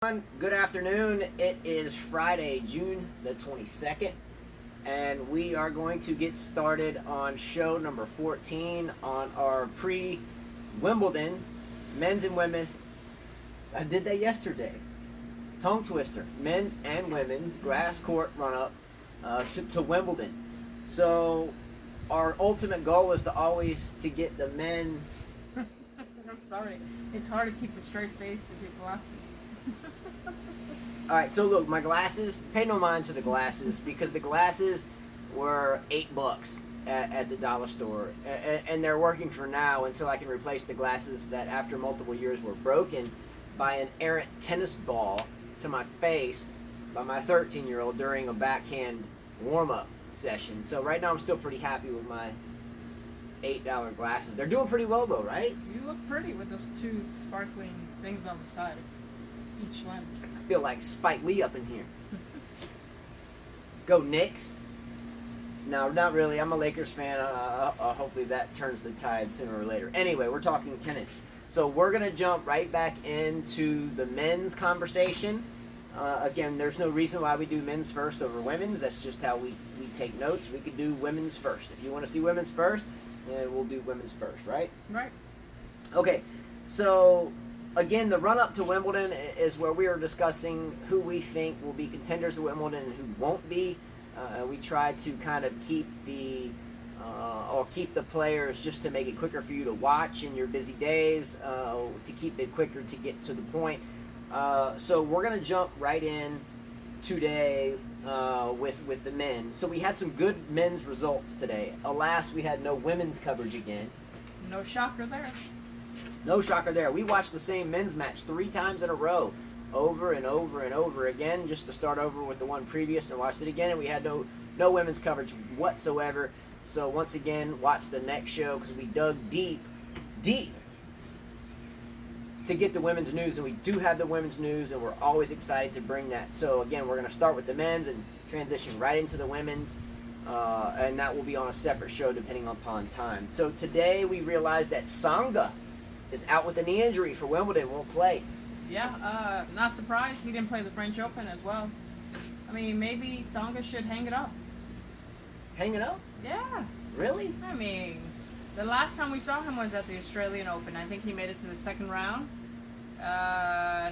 Good afternoon. It is Friday, June the 22nd, and we are going to get started on show number 14 on our pre-Wimbledon men's and women's. I did that yesterday. Tongue twister. Men's and women's grass court run-up to Wimbledon. So our ultimate goal is to always to get the men. I'm sorry. It's hard to keep a straight face with your glasses. All right, so look, my glasses, pay no mind to the glasses because the glasses were $8 at the dollar store. And they're working for now until I can replace the glasses that after multiple years were broken by an errant tennis ball to my face by my 13-year-old during a backhand warm-up session. So right now I'm still pretty happy with my $8 glasses. They're doing pretty well though, right? You look pretty with those two sparkling things on the side. Each lens. I feel like Spike Lee up in here. Go Knicks. No, not really. I'm a Lakers fan. Hopefully that turns the tide sooner or later. Anyway, we're talking tennis. So we're going to jump right back into the men's conversation. Again, there's no reason why we do men's first over women's. That's just how we take notes. We could do women's first. If you want to see women's first, then we'll do women's first, right? Right. Okay, so again, the run-up to Wimbledon is where we are discussing who we think will be contenders at Wimbledon and who won't be. We try to kind of keep the players just to make it quicker for you to watch in your busy days, to keep it quicker to get to the point. So we're going to jump right in today with the men. So we had some good men's results today. Alas, we had no women's coverage again. No shocker there. No shocker there. We watched the same men's match 3 times in a row, over and over and over again, just to start over with the one previous and watched it again, and we had no women's coverage whatsoever. So once again, watch the next show because we dug deep to get the women's news, and we do have the women's news, and we're always excited to bring that. So again, we're going to start with the men's and transition right into the women's, and that will be on a separate show depending upon time. So today we realized that Tsonga is out with a knee injury for Wimbledon, won't play. Yeah, not surprised he didn't play the French Open as well. I mean, maybe Tsonga should hang it up. Hang it up? Yeah. Really? I mean, the last time we saw him was at the Australian Open. I think he made it to the second round.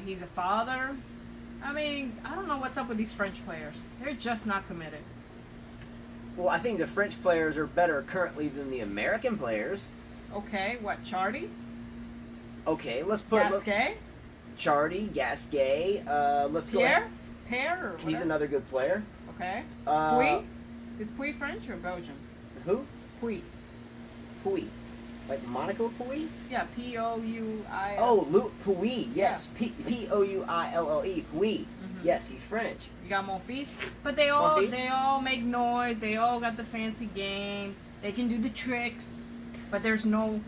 He's a father. I mean, I don't know what's up with these French players. They're just not committed. Well, I think the French players are better currently than the American players. Okay, what, Chardy? Okay, let's put Gasquet? Chardy, Gasquet. Let's go. Pierre or whatever? He's another good player. Okay. Puy? Is Puy French or Belgian? Who? Puy. Puy. Like Monaco Puy? Yeah, P-O-U-I. Oh, Puy. Yes. P-O-U-I-L-L-E. Puy. Mm-hmm. Yes, he's French. You got Monfils, but they all make noise. They all got the fancy game. They can do the tricks, but there's no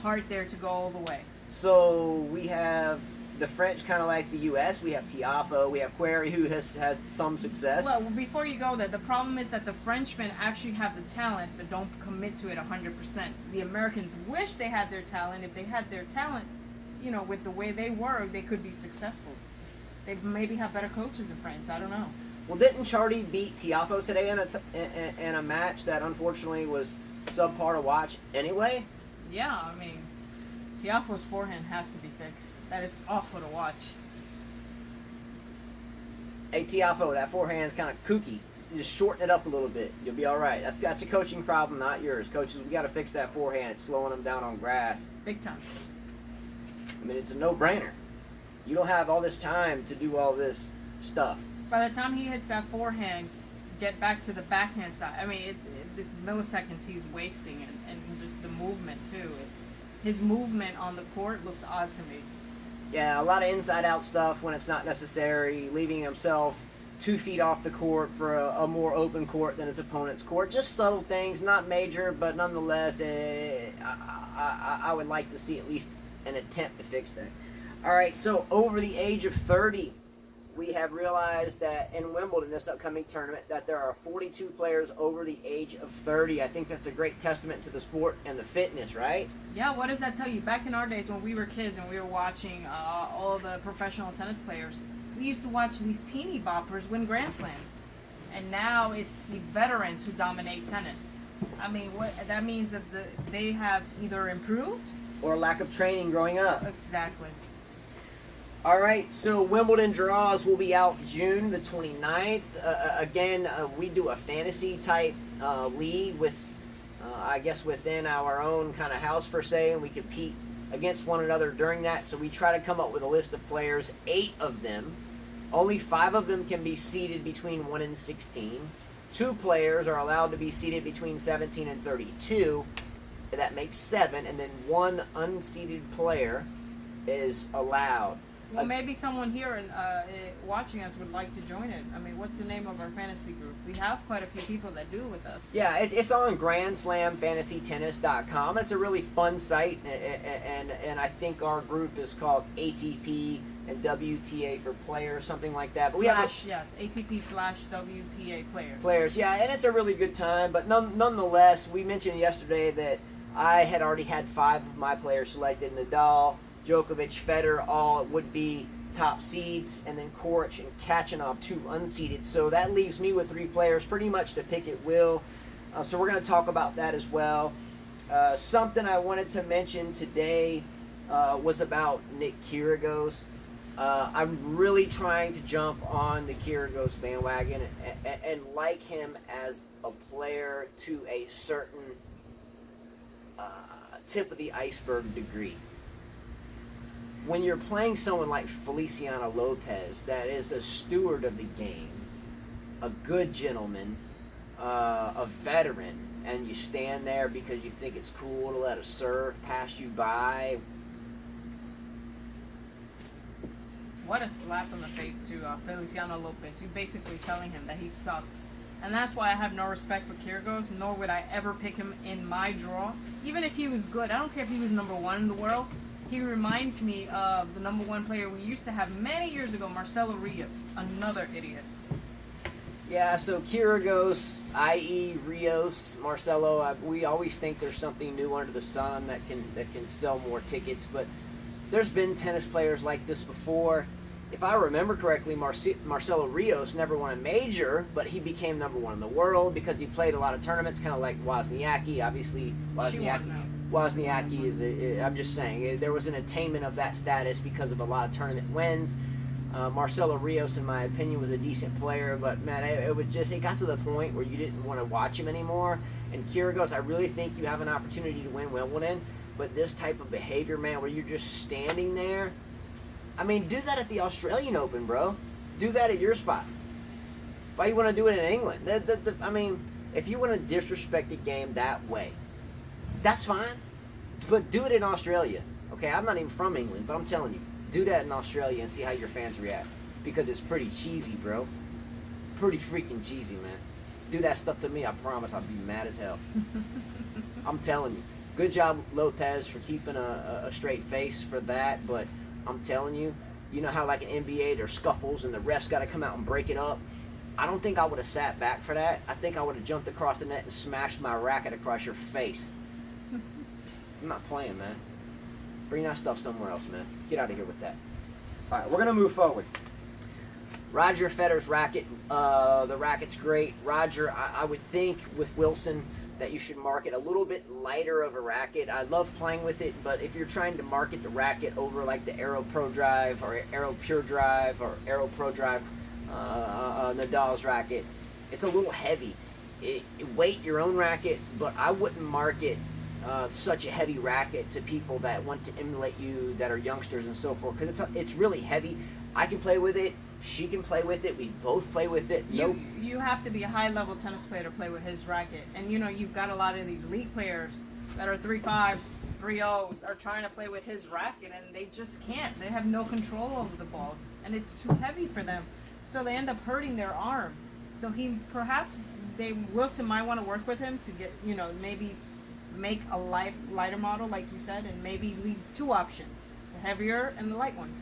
heart there to go all the way. So we have the French, kind of like the U.S. We have Tiafoe. We have Query, who has some success. Well, before you go there, the problem is that the Frenchmen actually have the talent, but don't commit to it 100%. The Americans wish they had their talent. If they had their talent, you know, with the way they work, they could be successful. They maybe have better coaches in France. I don't know. Well, didn't Chardy beat Tiafoe today in a match that unfortunately was subpar to watch anyway? Yeah, I mean, Tiafoe's forehand has to be fixed. That is awful to watch. Hey, Tiafoe, that forehand's kind of kooky. Just shorten it up a little bit. You'll be all right. That's a coaching problem, not yours. Coaches, we got to fix that forehand. It's slowing them down on grass. Big time. I mean, it's a no-brainer. You don't have all this time to do all this stuff. By the time he hits that forehand, get back to the backhand side. I mean, it's milliseconds he's wasting, and just the movement too. His movement on the court looks odd to me. Yeah, a lot of inside-out stuff when it's not necessary, leaving himself 2 feet off the court for a more open court than his opponent's court. Just subtle things, not major, but nonetheless, I would like to see at least an attempt to fix that. All right, so over the age of 30, we have realized that in Wimbledon, this upcoming tournament, that there are 42 players over the age of 30. I think that's a great testament to the sport and the fitness, right? Yeah, what does that tell you? Back in our days when we were kids and we were watching all the professional tennis players, we used to watch these teeny boppers win Grand Slams. And now it's the veterans who dominate tennis. I mean, what that means that they have either improved Or lack of training growing up. exactly. All right, so Wimbledon draws will be out June the 29th. Again, we do a fantasy type league with, I guess, within our own kind of house per se, and we compete against one another during that. So we try to come up with a list of players, 8 of them. Only 5 of them can be seeded between 1 and 16. 2 players are allowed to be seeded between 17 and 32. That makes 7, and then 1 unseeded player is allowed. Well, maybe someone here watching us would like to join it. I mean, what's the name of our fantasy group? We have quite a few people that do with us. Yeah, it's on GrandSlamFantasyTennis.com. It's a really fun site, and I think our group is called ATP and WTA for players, something like that. But Yes, ATP/WTA players. Players, yeah, and it's a really good time. But nonetheless, we mentioned yesterday that I had already had 5 of my players selected: Nadal, Djokovic, Federer, all would be top seeds, and then Koric and Kachanov, 2 unseeded. So that leaves me with 3 players pretty much to pick at will. So we're going to talk about that as well. Something I wanted to mention today was about Nick Kyrgios. I'm really trying to jump on the Kyrgios bandwagon and like him as a player to a certain tip of the iceberg degree. When you're playing someone like Feliciano Lopez, that is a steward of the game, a good gentleman, a veteran, and you stand there because you think it's cool to let a serve pass you by. What a slap in the face to Feliciano Lopez. You're basically telling him that he sucks. And that's why I have no respect for Kyrgios, nor would I ever pick him in my draw. Even if he was good, I don't care if he was number 1 in the world. He reminds me of the number 1 player we used to have many years ago, Marcelo Rios, another idiot. Yeah, so Kyrgios, i.e. Rios, Marcelo, we always think there's something new under the sun that can sell more tickets, but there's been tennis players like this before. If I remember correctly, Marcelo Rios never won a major, but he became number 1 in the world because he played a lot of tournaments, kind of like Wozniacki. Obviously, Wozniacki is, I'm just saying, there was an attainment of that status because of a lot of tournament wins. Marcelo Rios, in my opinion, was a decent player, but man, it got to the point where you didn't want to watch him anymore. And Kyrgios, I really think you have an opportunity to win Wimbledon, but this type of behavior, man, where you're just standing there, I mean, do that at the Australian Open, bro. Do that at your spot. Why you want to do it in England? I mean, if you want to disrespect the game that way, that's fine, but do it in Australia. Okay, I'm not even from England, but I'm telling you, do that in Australia and see how your fans react, because it's pretty cheesy, bro. Pretty freaking cheesy, man. Do that stuff to me, I promise I'll be mad as hell. I'm telling you. Good job, Lopez, for keeping a straight face for that, but I'm telling you, you know how like an NBA there's scuffles and the refs got to come out and break it up? I don't think I would have sat back for that. I think I would have jumped across the net and smashed my racket across your face. I'm not playing, man. Bring that stuff somewhere else, man. Get out of here with that. All right, we're going to move forward. Roger Federer's racket. The racket's great. Roger, I would think with Wilson that you should market a little bit lighter of a racket. I love playing with it, but if you're trying to market the racket over like the Aero Pro Drive or Aero Pure Drive or Aero Pro Drive, Nadal's racket, it's a little heavy. Weight your own racket, but I wouldn't market such a heavy racket to people that want to emulate you, that are youngsters and so forth, because it's really heavy. I can play with it. She can play with it. We both play with it. You have to be a high-level tennis player to play with his racket. And, you know, you've got a lot of these elite players that are 3.5s, 3.0s, are trying to play with his racket, and they just can't. They have no control over the ball, and it's too heavy for them. So they end up hurting their arm. So Wilson might want to work with him to get, you know, maybe make a lighter model, like you said, and maybe leave 2 options, the heavier and the light one.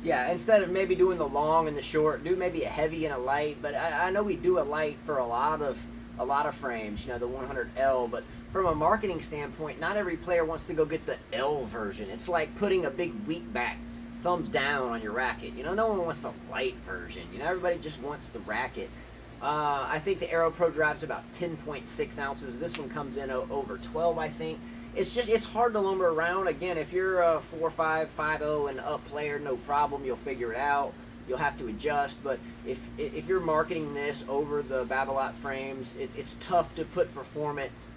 Yeah, instead of maybe doing the long and the short, do maybe a heavy and a light. But I know we do a light for a lot of frames, you know, the 100L. But from a marketing standpoint, not every player wants to go get the L version. It's like putting a big weak back, thumbs down on your racket. You know, no one wants the light version. You know, everybody just wants the racket. I think the Aero Pro drive's about 10.6 ounces. This one comes in over 12, I think. It's hard to lumber around. Again, if you're a 4.5, 5.0 and up player, no problem. You'll figure it out. You'll have to adjust. But if you're marketing this over the Babolat frames, it's tough to put performance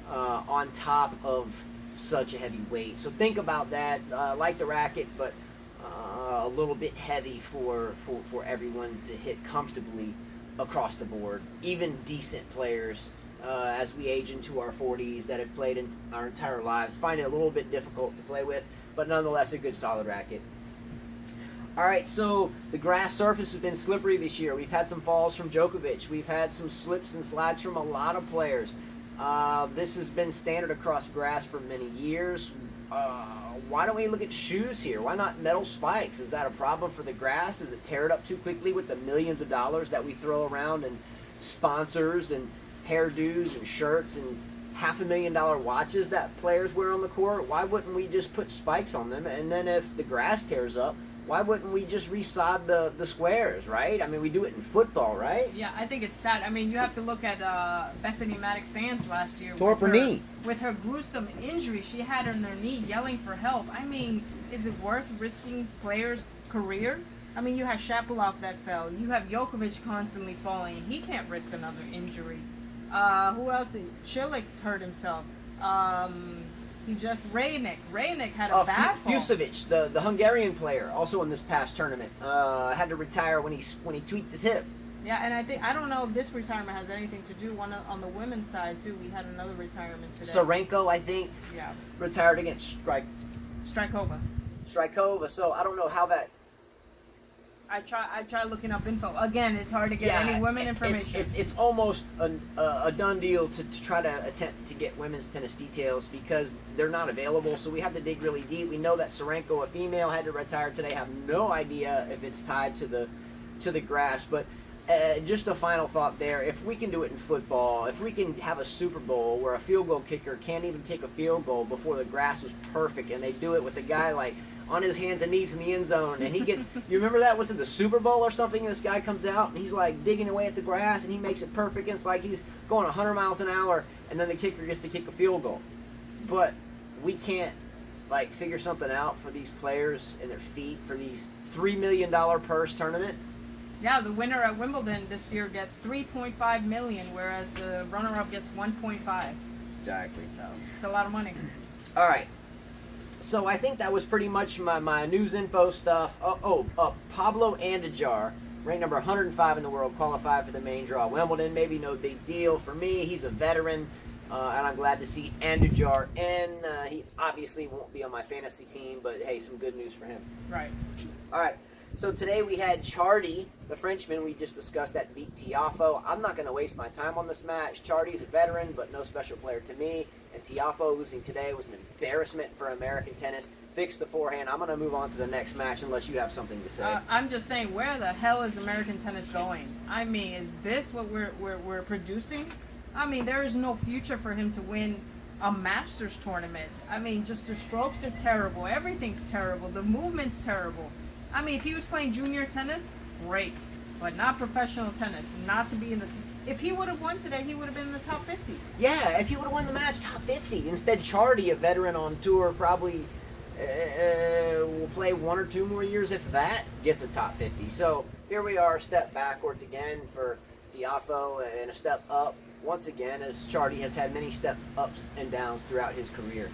on top of such a heavy weight. So think about that. Like the racket, but a little bit heavy for everyone to hit comfortably across the board. Even decent players, as we age into our 40s that have played in our entire lives, find it a little bit difficult to play with, but nonetheless a good solid racket. All right, so the grass surface has been slippery this year. We've had some falls from Djokovic. We've had some slips and slides from a lot of players. This has been standard across grass for many years. Why don't we look at shoes here? Why not metal spikes? Is that a problem for the grass? Does it tear it up too quickly with the millions of dollars that we throw around and sponsors and hairdos and shirts and $500,000 watches that players wear on the court? Why wouldn't we just put spikes on them? And then if the grass tears up, why wouldn't we just resod the squares, right? I mean, we do it in football, right? Yeah, I think it's sad. I mean, you have to look at Bethany Maddox-Sands last year. Tore up her knee. With her gruesome injury, she had on her knee yelling for help. I mean, is it worth risking players' career? I mean, you have Shapovalov that fell. You have Djokovic constantly falling. He can't risk another injury. Who else? Chilik's hurt himself. He just Raynick had a bad fall. Fusovic, the Hungarian player, also in this past tournament, had to retire when he tweaked his hip. Yeah, and I don't know if this retirement has anything to do. One on the women's side too. We had another retirement today. Sarenko, I think, retired against Strykova. So I don't know how that. I try looking up info. Again, it's hard to get any women information. It's almost a done deal to try to attempt to get women's tennis details because they're not available. So we have to dig really deep. We know that Sarenko, a female, had to retire today. Have no idea if it's tied to the grass. But just a final thought there. If we can do it in football, if we can have a Super Bowl where a field goal kicker can't even kick a field goal before the grass was perfect, and they do it with a guy like on his hands and knees in the end zone, and he gets, you remember that, was it the Super Bowl or something? This guy comes out, and he's like digging away at the grass, and he makes it perfect, and it's like he's going 100 miles an hour, and then the kicker gets to kick a field goal. But we can't, like, figure something out for these players and their feet for these $3 million purse tournaments. Yeah, the winner at Wimbledon this year gets $3.5 million, whereas the runner-up gets $1.5. Exactly. So it's a lot of money. All right. So I think that was pretty much my news info stuff. Pablo Andujar, ranked number 105 in the world, qualified for the main draw. Wimbledon, maybe no big deal for me. He's a veteran, and I'm glad to see Andujar in. He obviously won't be on my fantasy team, but hey, some good news for him. Right. All right. So today we had Chardy, the Frenchman we just discussed, that beat Tiafoe. I'm not going to waste my time on this match. Chardy's a veteran, but no special player to me. And Tiafoe losing today was an embarrassment for American tennis. Fixed the forehand. I'm going to move on to the next match unless you have something to say. I'm just saying, where the hell is American tennis going? I mean, is this what we're producing? I mean, there is no future for him to win a Masters tournament. I mean, just the strokes are terrible. Everything's terrible. The movement's terrible. I mean, if he was playing junior tennis, great. But not professional tennis. Not to be in the... If he would have won today, he would have been in the top 50. Yeah, if he would have won the match, top 50. Instead, Chardy, a veteran on tour, probably will play 1 or 2 more years, if that, gets a top 50. So here we are, a step backwards again for Tiafoe, and a step up once again, as Chardy has had many step ups and downs throughout his career.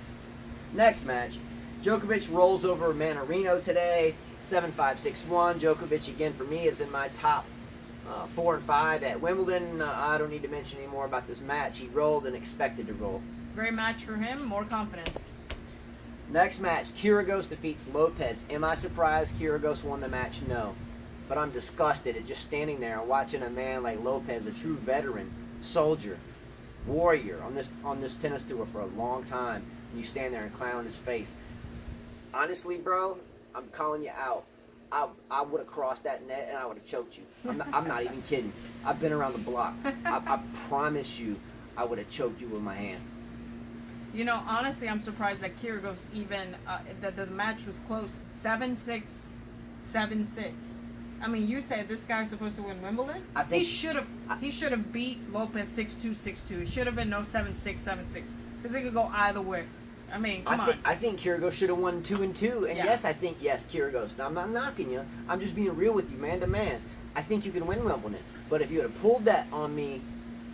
Next match, Djokovic rolls over Manarino today. 7-5, 6-1. Djokovic, again, for me, is in my top 4 and 5 at Wimbledon. I don't need to mention any more about this match. He rolled and expected to roll. Great match for him. More confidence. Next match, Kyrgios defeats Lopez. Am I surprised Kyrgios won the match? No. But I'm disgusted at just standing there and watching a man like Lopez, a true veteran, soldier, warrior on this tennis tour for a long time. And you stand there and clown his face. Honestly, bro, I'm calling you out. I would have crossed that net and I would have choked you. I'm not even kidding. I've been around the block. I promise you, I would have choked you with my hand. You know, honestly, I'm surprised that Kyrgios even that the match was close, 7-6, 7-6. I mean, you said this guy's supposed to win Wimbledon. I think he should have beat Lopez 6-2, 6-2. It should have been no 7-6, 7-6 because it could go either way. I mean, come on. I think Kyrgios should have won 2-2, and Yeah. yes, I think Kyrgios. Now, I'm not knocking you. I'm just being real with you, man to man. I think you can win Wimbledon, but if you had pulled that on me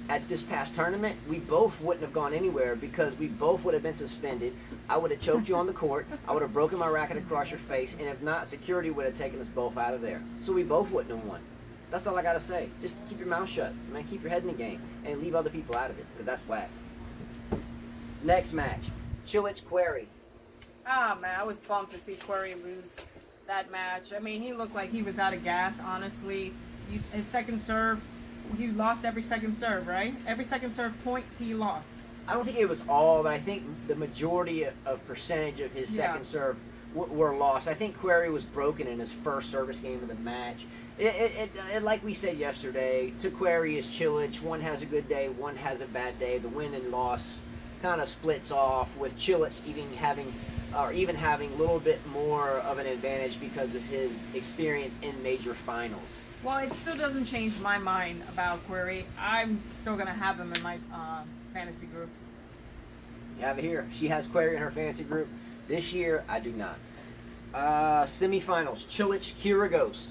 at this past tournament, we both wouldn't have gone anywhere because we both would have been suspended. I would have choked you on the court. I would have broken my racket across your face, and if not, security would have taken us both out of there. So we both wouldn't have won. That's all I gotta say. Just keep your mouth shut, man. Keep your head in the game and leave other people out of it, because that's whack. Next match, Cilic-Querrey. Ah, man, I was bummed to see Querrey lose that match. I mean, he looked like he was out of gas, honestly. His second serve, he lost every second serve, right? Every second serve point, he lost. I don't think it was all, but I think the majority of percentage of his second serve were lost. I think Querrey was broken in his first service game of the match. It like we said yesterday, to Querrey is Cilic. One has a good day, one has a bad day. The win and loss kind of splits off, with Cilic even having a little bit more of an advantage because of his experience in major finals. Well, it still doesn't change my mind about Querrey. I'm still going to have him in my fantasy group. You have it here. She has Querrey in her fantasy group. This year, I do not. Semifinals, Cilic-Kyrgios.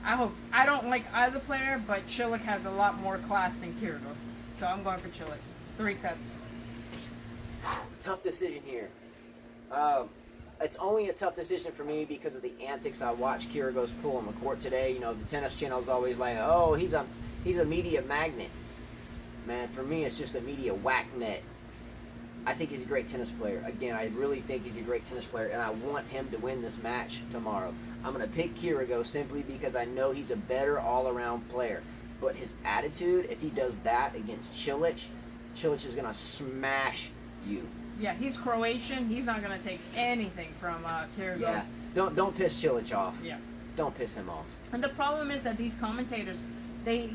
I don't like either player, but Cilic has a lot more class than Kyrgios. So I'm going for Cilic. 3 sets. Tough decision here. It's only a tough decision for me because of the antics I watched Kyrgios pull on the court today. You know, the tennis channel's always like, oh, he's a media magnet. Man, for me, it's just a media whack net. I think he's a great tennis player. Again, I really think he's a great tennis player, and I want him to win this match tomorrow. I'm going to pick Kyrgios simply because I know he's a better all-around player. But his attitude, if he does that against Cilic is going to smash you. Yeah, he's Croatian. He's not going to take anything from Kyrgios. Yeah. Don't piss Cilic off. Yeah. Don't piss him off. And the problem is that these commentators, they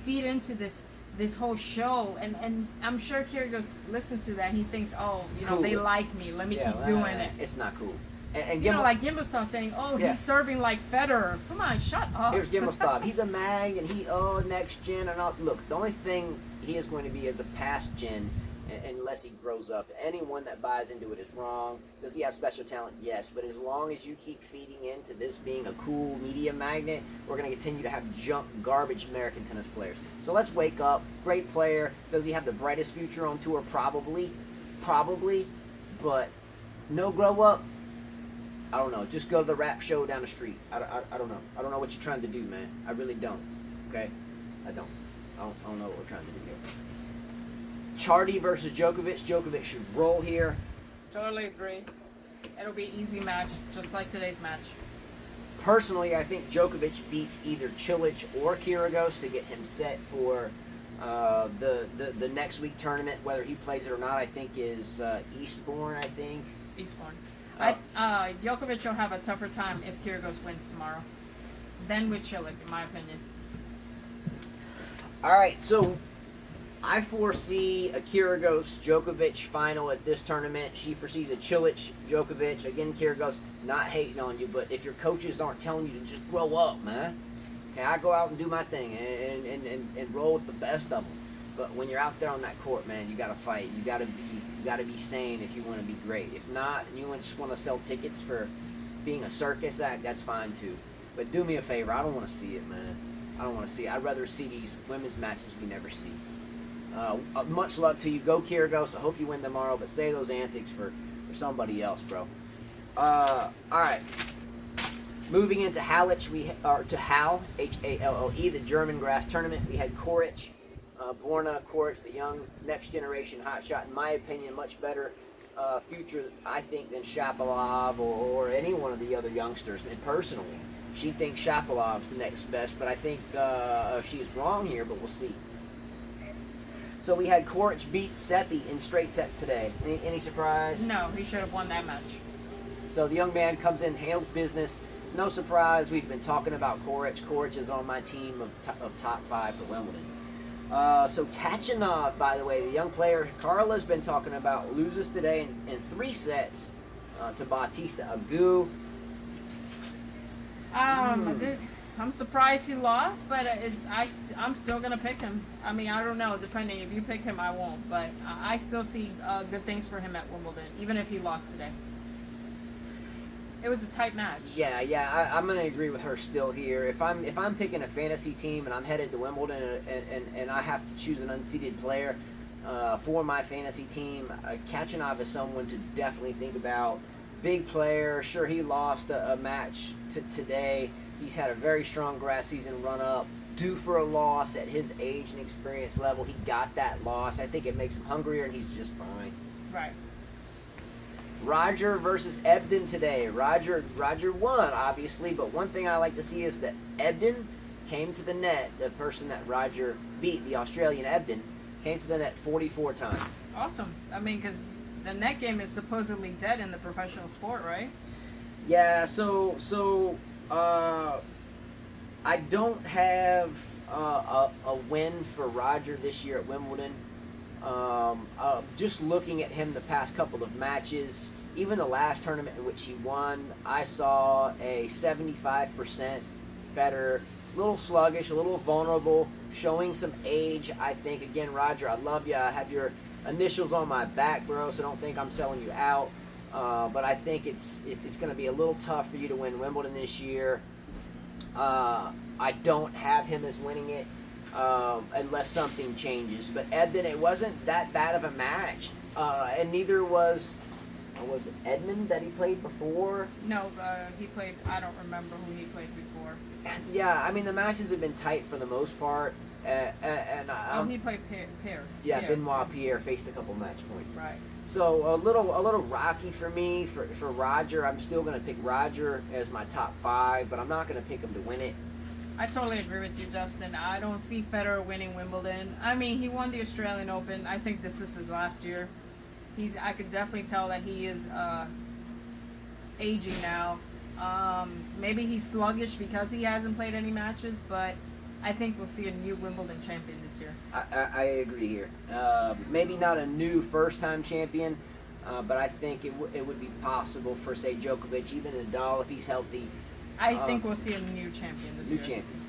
feed into this whole show, and I'm sure Kyrgios listens to that. He thinks, oh, cool. They like me. Let me keep doing it. It's not cool. And like Gimbelstad saying, oh, he's serving like Federer. Come on, shut up. Here's Gimbelstad. He's a mag, and next gen and all. Look, the only thing he is going to be is a past gen, unless he grows up. Anyone that buys into it is wrong. Does he have special talent? Yes. But as long as you keep feeding into this being a cool media magnet, we're going to continue to have junk, garbage American tennis players. So let's wake up. Great player. Does he have the brightest future on tour? Probably. But no grow up. I don't know. Just go to the rap show down the street. I don't know. I don't know what you're trying to do, man. I really don't. Okay? I don't know what we're trying to do here. Chardy versus Djokovic. Djokovic should roll here. Totally agree. It'll be an easy match, just like today's match. Personally, I think Djokovic beats either Cilic or Kyrgios to get him set for the next week tournament. Whether he plays it or not, I think is Eastbourne. Eastbourne. Djokovic will have a tougher time if Kyrgios wins tomorrow than with Cilic, in my opinion. All right, so I foresee a Kyrgios-Djokovic final at this tournament. She foresees a Cilic-Djokovic. Again, Kyrgios, not hating on you, but if your coaches aren't telling you to just grow up, man. Okay, I go out and do my thing and roll with the best of them. But when you're out there on that court, man, you got to fight. You got to be sane if you want to be great. If not, and you just want to sell tickets for being a circus act, that's fine too. But do me a favor, I don't want to see it, man. I don't want to see it. I'd rather see these women's matches we never see. Much luck to you. Go Kyrgios. I hope you win tomorrow, but save those antics for somebody else, bro. All right. Moving into Halle, H-A-L-L-E, the German grass tournament. We had Coric, Borna Coric, the young next generation hotshot. In my opinion, much better future, I think, than Shapovalov or any one of the other youngsters. And personally, she thinks Shapovalov's the next best, but I think she's wrong here, but we'll see. So we had Coric beat Seppi in straight sets today. Any surprise? No, he should have won that match. So the young man comes in, handles business. no surprise, we've been talking about Koric. Koric is on my team of top 5 for Wimbledon. So Kachanov, by the way, the young player Carla's been talking about, loses today in 3 sets to Bautista Agut. I'm surprised he lost, but I'm still going to pick him. I mean, I don't know. Depending. If you pick him, I won't. But I still see good things for him at Wimbledon, even if he lost today. It was a tight match. Yeah, I'm going to agree with her still here. If I'm picking a fantasy team and I'm headed to Wimbledon and I have to choose an unseeded player for my fantasy team, Kachanov is someone to definitely think about. Big player. Sure, he lost a match today. He's had a very strong grass season run-up, due for a loss at his age and experience level. He got that loss. I think it makes him hungrier, and he's just fine. Right. Roger versus Ebden today. Roger won, obviously, but one thing I like to see is that Ebden came to the net, the person that Roger beat, the Australian Ebden, came to the net 44 times. Awesome. I mean, because the net game is supposedly dead in the professional sport, right? Yeah, so I don't have a win for Roger this year at Wimbledon. Just looking at him the past couple of matches, even the last tournament in which he won, I saw a 75% Federer, a little sluggish, a little vulnerable, showing some age. I think, again, Roger, I love you. I have your initials on my back, bro, so don't think I'm selling you out. But I think it's going to be a little tough for you to win Wimbledon this year. I don't have him as winning it unless something changes. But Ebden, it wasn't that bad of a match, and neither was it Edmund that he played before? No, he played. I don't remember who he played before. Yeah, I mean the matches have been tight for the most part. He played Pierre. Yeah, Benoit Pierre faced a couple match points. Right. So a little rocky for me for Roger. I'm still going to pick Roger as my top 5, but I'm not going to pick him to win it. I totally agree with you, Justin. I don't see Federer winning Wimbledon. I mean, he won the Australian Open. I think this is his last year. I could definitely tell that he is aging now. Maybe he's sluggish because he hasn't played any matches, but I think we'll see a new Wimbledon champion this year. I agree here. Maybe not a new first-time champion, but I think it would be possible for, say, Djokovic, even Nadal, if he's healthy. I think we'll see a new champion this year. New champion.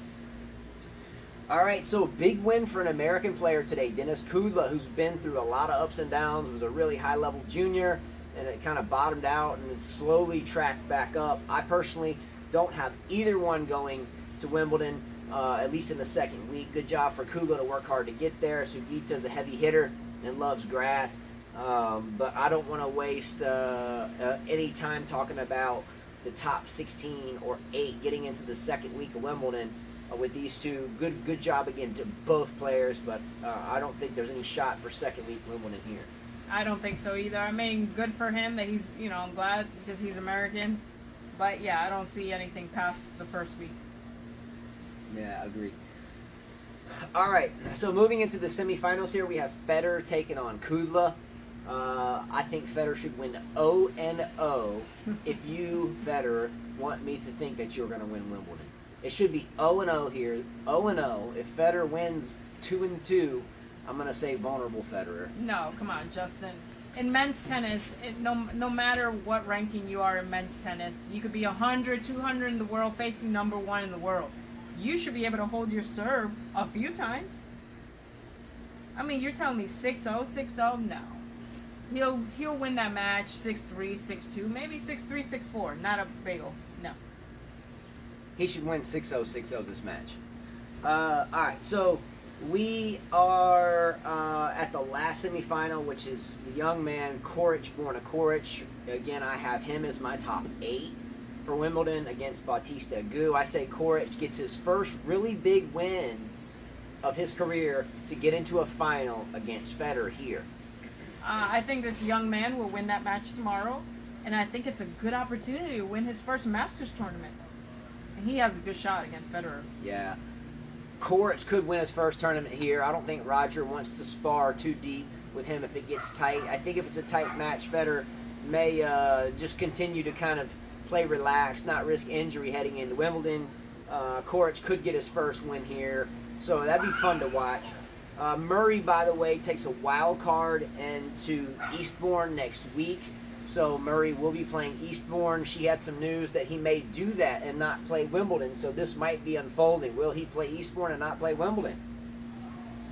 All right, so a big win for an American player today, Denis Kudla, who's been through a lot of ups and downs, was a really high-level junior, and it kind of bottomed out and it slowly tracked back up. I personally don't have either one going to Wimbledon, at least in the second week. Good job for Kudla to work hard to get there. Sugita's a heavy hitter and loves grass, but I don't want to waste any time talking about the top 16 or 8 getting into the second week of Wimbledon with these two. Good job again to both players, but I don't think there's any shot for second week Wimbledon here. I don't think so either. I mean, good for him that he's, I'm glad because he's American. But yeah, I don't see anything past the first week. Yeah, agreed. All right, so moving into the semifinals here, we have Federer taking on Kudla. I think Federer should win 0-0 if you, Federer, want me to think that you're going to win Wimbledon. It should be 0-0 here. 0-0. If Federer wins 2-2, I'm going to say vulnerable Federer. No, come on, Justin. In men's tennis, no matter what ranking you are in men's tennis, you could be 100, 200 in the world facing number 1 in the world. You should be able to hold your serve a few times. I mean, you're telling me 6-0, 6-0? No. He'll win that match 6-3, 6-2, maybe 6-3, 6-4. Not a bagel. No. He should win 6-0, 6-0 this match. All right, so we are at the last semifinal, which is the young man Koric, born a Koric. Again, I have him as my top 8 for Wimbledon against Bautista Agut. I say Koric gets his first really big win of his career to get into a final against Federer here. I think this young man will win that match tomorrow, and I think it's a good opportunity to win his first Masters tournament. And he has a good shot against Federer. Yeah. Koric could win his first tournament here. I don't think Roger wants to spar too deep with him if it gets tight. I think if it's a tight match, Federer may just continue to kind of play relaxed, not risk injury heading into Wimbledon. Coric could get his first win here, so that'd be fun to watch. Murray, by the way, takes a wild card into Eastbourne next week. So Murray will be playing Eastbourne. She had some news that he may do that and not play Wimbledon. So this might be unfolding. Will he play Eastbourne and not play Wimbledon?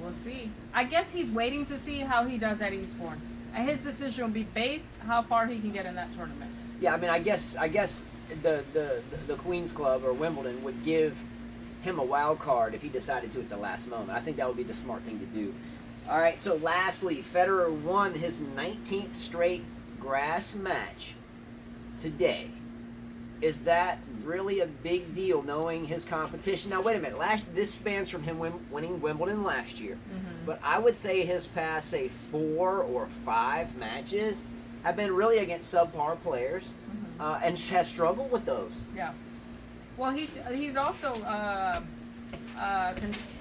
We'll see. I guess he's waiting to see how he does at Eastbourne. And his decision will be based how far he can get in that tournament. Yeah, I mean, I guess the Queen's Club or Wimbledon would give him a wild card if he decided to at the last moment. I think that would be the smart thing to do. All right, so lastly, Federer won his 19th straight grass match today. Is that really a big deal knowing his competition? Now, wait a minute. This spans from him winning Wimbledon last year. Mm-hmm. But I would say his past, say, 4 or 5 matches have been really against subpar players, and has struggled with those. Yeah. Well, he's also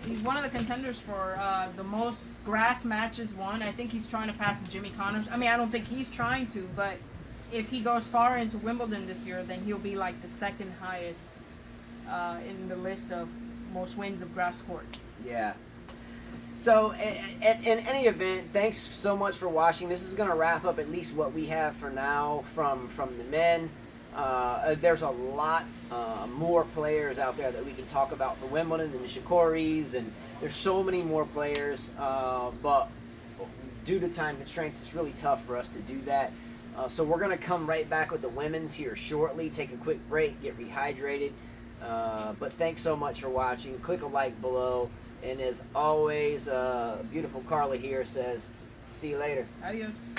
he's one of the contenders for the most grass matches won. I think he's trying to pass Jimmy Connors. I mean, I don't think he's trying to, but if he goes far into Wimbledon this year, then he'll be like the second highest in the list of most wins of grass court. Yeah. So, in any event, thanks so much for watching. This is going to wrap up at least what we have for now from the men. There's a lot more players out there that we can talk about for Wimbledon and the Nishikoris, and there's so many more players, but due to time constraints, it's really tough for us to do that. So we're going to come right back with the women's here shortly, take a quick break, get rehydrated. But thanks so much for watching. Click a like below. And as always, beautiful Carla here says, see you later. Adios.